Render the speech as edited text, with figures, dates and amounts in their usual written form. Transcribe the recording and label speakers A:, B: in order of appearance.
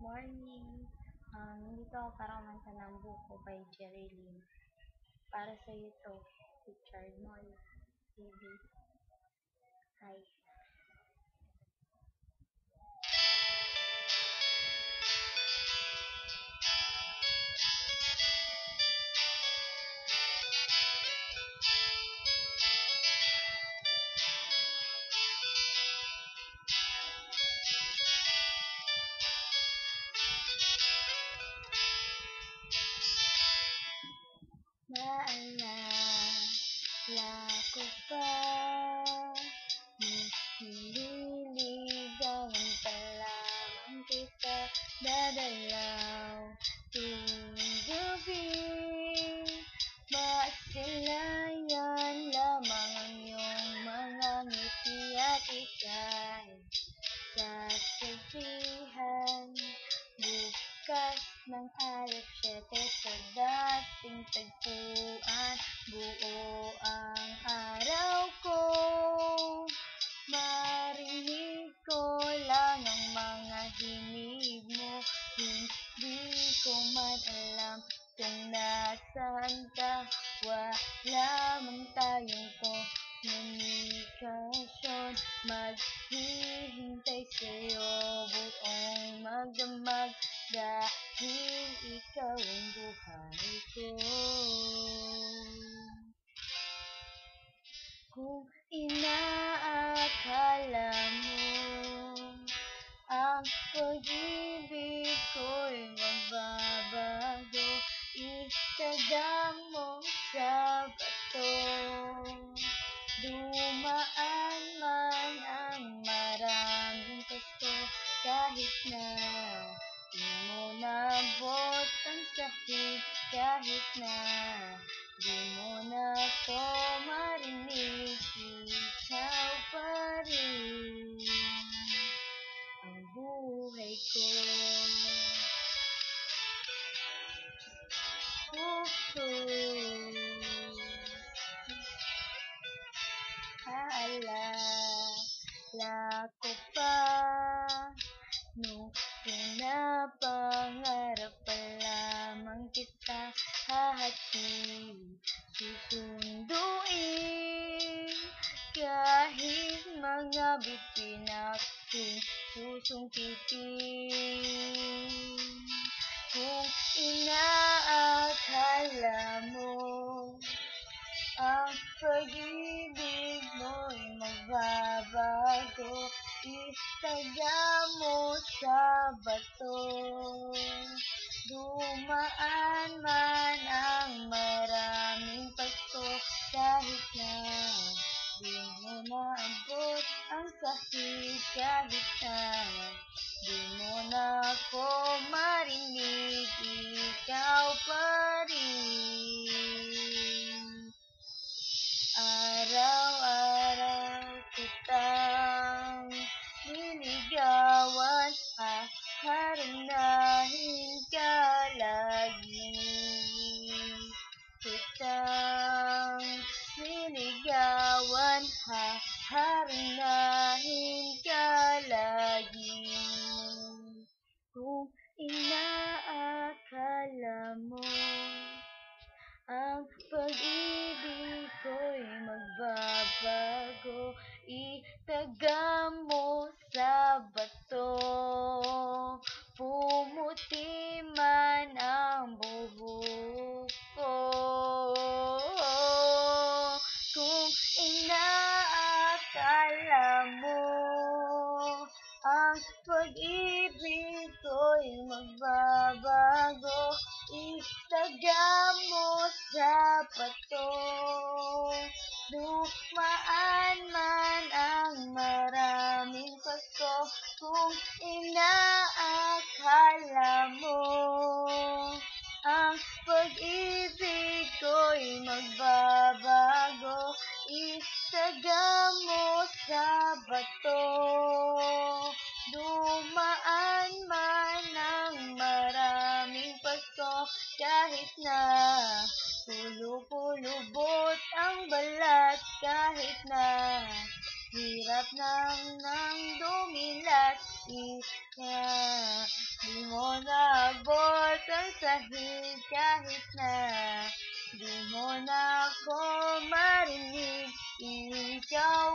A: morning. Nandito ako para kumanta ng Buko by Jerry Lynn. Para sa iyo to, Richard Moll, TV. Hi. Naalala ko pa, nililigawan pa lamang kita, dadalaw tuwing gabi. Masilayan lamang ang iyong mga ngiti at ika'y sasabihan. Bukas ng alas 7 sa dating tagpuan, buo ang araw ko. Marinig ko lang ang mga himig mo, hindi ko man alam kung nasaan ka. Wala man tayong komunikasyon, maghihintay sa'yo buong magdamag, dahil ikaw ang buhay ko. Kung inaakala mo ang pag-ibig ko'y magbabago, itaga mo sa bato. Dumaan man ang maraming pasto, kahit na di mo nabot ang sahig, kahit na di mo na ko marinig, ikaw pa rin ang buhay ko. Naalala ko pa nung pinapangarap pa lamang kita, hahatid, susunduin, kahit mga bitin aking susungkitin. Kung inaakala mo ang pag-ibig mo'y magbabago, itaga mo sa bato. Dumaan man ang maraming pasto, kahit na di mo naabot ang sahig, kahit na di mo na ko marinig, ikaw pa rin. Araw-araw kitang niligawan, haharanahin ka lagi. Kitang niligawan, haharanahin ka lagi. Kung inaakala mo ang pag-ibig ko'y magbabago, itaga mo sa bato. Pumuti man ang buhok ko, kung inaakala mo ang pag-ibig ko'y magbabago, itaga mo sa bato. Dumaan man ang maraming pasto, kung inaakala mo ang pag-ibig ko'y magbabago, itaga mo sa bato. Dumaan man ang maraming pasto, kahit na pulupulubot ang balat, kahit na hirap nang dumilat, mo naabot ang sahig kahit na di mo na ako marinig. Ikaw